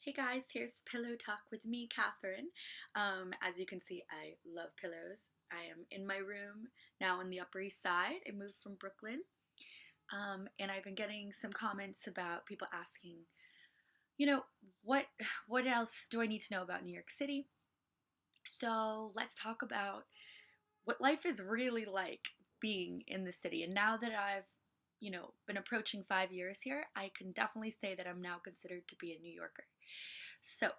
Hey guys, here's Pillow Talk with me, Catherine. As you can see, I love pillows. I am in my room now on the Upper East Side. I moved from Brooklyn, and I've been getting some comments about people asking, you know, what what else do I need to know about New York City? So let's talk about what life is really like being in the city. And now that I've been approaching 5 years here, I can definitely say that I'm now considered to be a New Yorker. So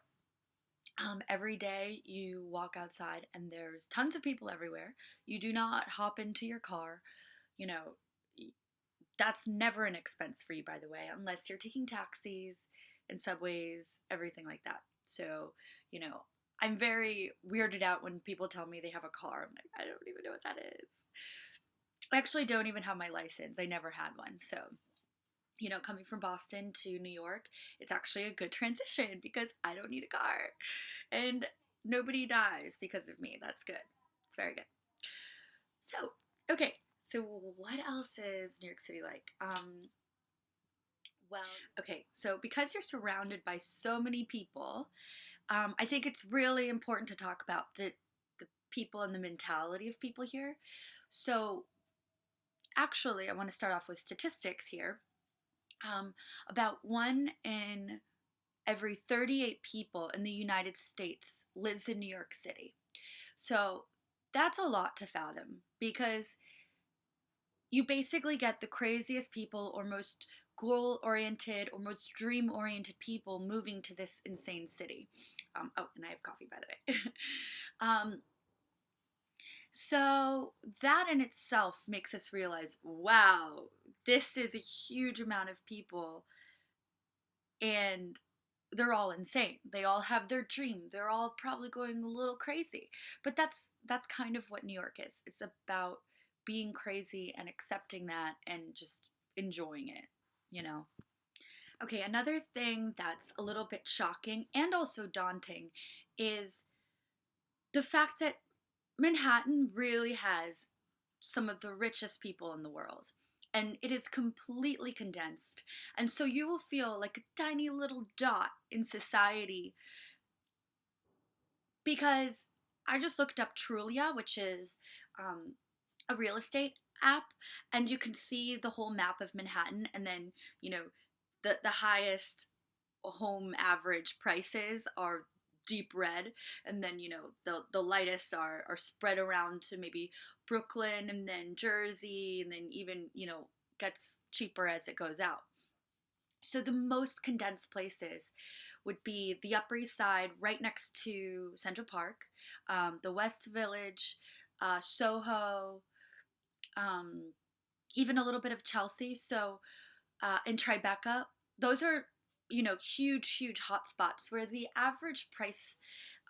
every day you walk outside and there's tons of people everywhere. You do not hop into your car. You know, that's never an expense for you, by the way, unless you're taking taxis and subways, everything like that. So, you know, I'm very weirded out when people tell me they have a car. I'm like, I don't even know what that is. I actually don't even have my license. I never had one. So, coming from Boston to New York, it's actually a good transition because I don't need a car. And nobody dies because of me. That's good. It's very good. So, okay. So, what else is New York City like? Well, okay. So, because you're surrounded by so many people, I think it's really important to talk about the people and the mentality of people here. So, actually, I want to start off with statistics here. About one in every 38 people in the United States lives in New York City. So that's a lot to fathom because you basically get the craziest people or most goal oriented or most dream oriented people moving to this insane city. And I have coffee, by the way. um, so that in itself makes us realize, wow, this is a huge amount of people, and they're all insane. They all have their dream. They're all probably going a little crazy. But that's kind of what New York is. It's about being crazy and accepting that and just enjoying it, you know. Okay, another thing that's a little bit shocking and also daunting is the fact that Manhattan really has some of the richest people in the world. And it is completely condensed. And so you will feel like a tiny little dot in society because I just looked up Trulia, which is a real estate app, and you can see the whole map of Manhattan, and then, the highest home average prices are deep red, and then the lightest are spread around to maybe Brooklyn and then Jersey, and then even gets cheaper as it goes out. So the most condensed places would be the Upper East Side, right next to Central Park, the West Village, Soho, um, even a little bit of Chelsea. So in Tribeca, those are huge hotspots where the average price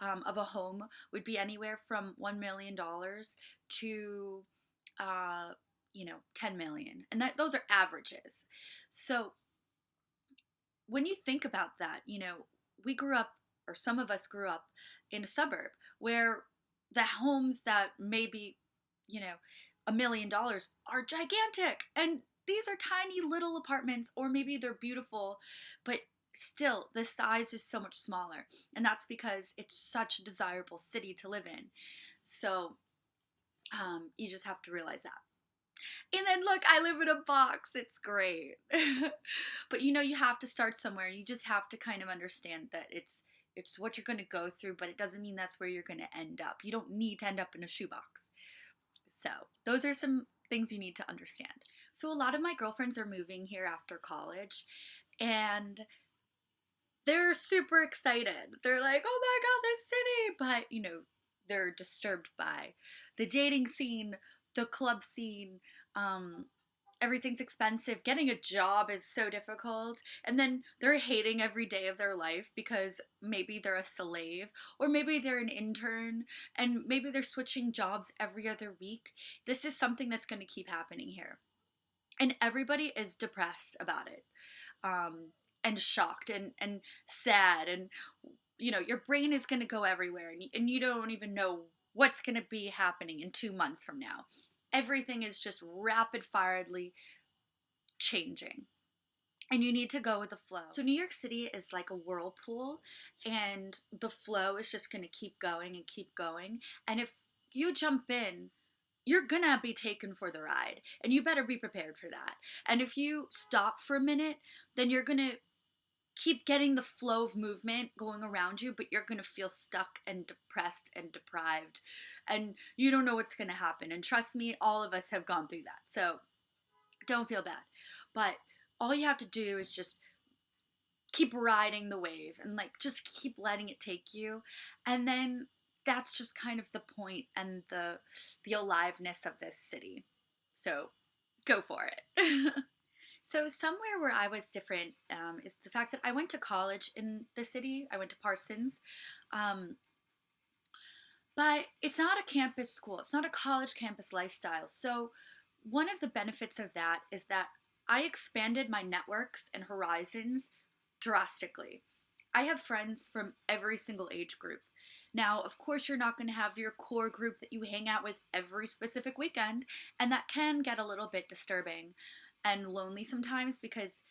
of a home would be anywhere from $1 million to 10 million, and that those are averages. So when you think about that, we grew up, or some of us grew up in a suburb where the homes that maybe, $1 million are gigantic. And these are tiny little apartments, or maybe they're beautiful, but still the size is so much smaller. And that's because it's such a desirable city to live in. So you just have to realize that. And then look, I live in a box. It's great. But you have to start somewhere. You just have to kind of understand that it's what you're going to go through, but it doesn't mean that's where you're going to end up. You don't need to end up in a shoebox. So, those are some things you need to understand. So, a lot of my girlfriends are moving here after college, and they're super excited. They're like, "Oh my god, this city." But, they're disturbed by the dating scene, the club scene, um, everything's expensive. Getting a job is so difficult. And then they're hating every day of their life because maybe they're a slave, or maybe they're an intern, and maybe they're switching jobs every other week. This is something that's going to keep happening here. And everybody is depressed about it, and shocked and sad. And, your brain is going to go everywhere, and you don't even know what's going to be happening in 2 months from now. Everything is just rapid firedly changing. and you need to go with the flow. So New York City is like a whirlpool, and the flow is just going to keep going and keep going. And if you jump in, you're gonna be taken for the ride, and you better be prepared for that. And if you stop for a minute, then you're gonna keep getting the flow of movement going around you, but you're gonna feel stuck and depressed and deprived, and you don't know what's gonna happen. And trust me, all of us have gone through that. So don't feel bad. But all you have to do is just keep riding the wave and like just keep letting it take you. And then that's just kind of the point and the aliveness of this city. So go for it. So somewhere where I was different is the fact that I went to college in the city. I went to Parsons. But it's not a campus school. It's not a college campus lifestyle. So one of the benefits of that is that I expanded my networks and horizons drastically. I have friends from every single age group. Now, of course, you're not going to have your core group that you hang out with every specific weekend, and that can get a little bit disturbing and lonely sometimes because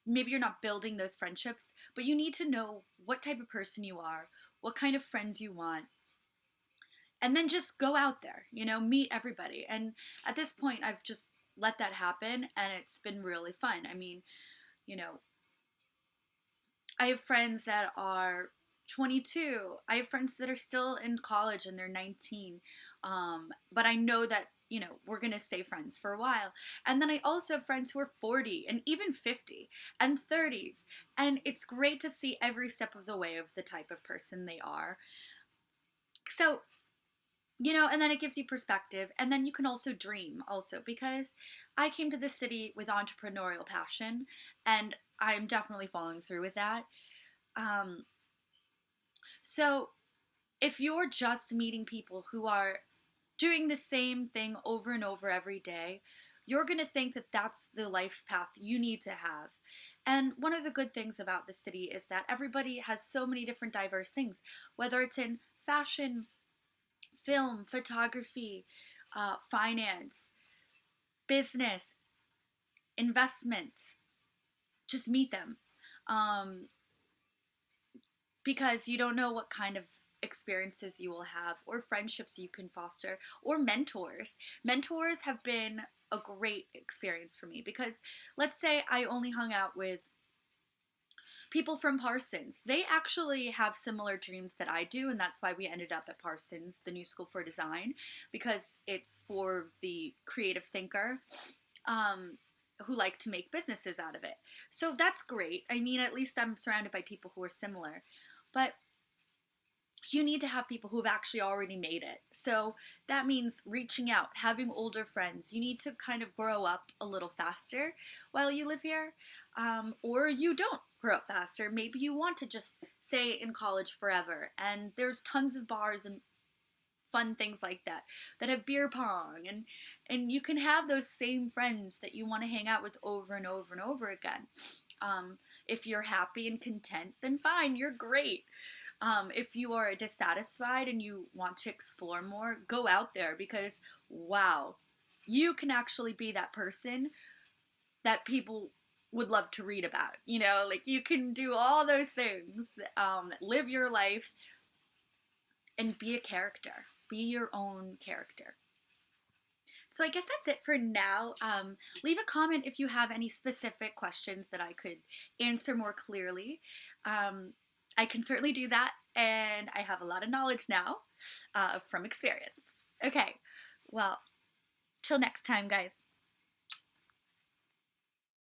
maybe you're not building those friendships, but you need to know what type of person you are, what kind of friends you want, and then just go out there, meet everybody. And at this point, I've just let that happen, and it's been really fun. I mean, I have friends that are 22. I have friends that are still in college and they're 19. But I know that, we're going to stay friends for a while. And then I also have friends who are 40 and even 50 and 30s. And it's great to see every step of the way of the type of person they are. So, and then it gives you perspective. And then you can also dream also, because I came to this city with entrepreneurial passion, and I'm definitely following through with that. So if you're just meeting people who are doing the same thing over and over every day, you're going to think that that's the life path you need to have. And one of the good things about the city is that everybody has so many different diverse things, whether it's in fashion, film, photography, finance, business, investments. Just meet them. Because you don't know what kind of experiences you will have or friendships you can foster or mentors. Mentors have been a great experience for me because let's say I only hung out with people from Parsons. They actually have similar dreams that I do, and that's why we ended up at Parsons, the New School for Design, because it's for the creative thinker who like to make businesses out of it. So that's great. I mean, at least I'm surrounded by people who are similar. But you need to have people who have actually already made it. So that means reaching out, having older friends. You need to kind of grow up a little faster while you live here. Or you don't grow up faster. Maybe you want to just stay in college forever. And there's tons of bars and fun things like that have beer pong. And you can have those same friends that you want to hang out with over and over and over again. If you're happy and content, then fine, you're great. If you are dissatisfied and you want to explore more, go out there because, wow, you can actually be that person that people would love to read about. Like you can do all those things, live your life and be a character. Be your own character. So I guess that's it for now. Leave a comment if you have any specific questions that I could answer more clearly. I can certainly do that, and I have a lot of knowledge now from experience. Okay, well, till next time, guys.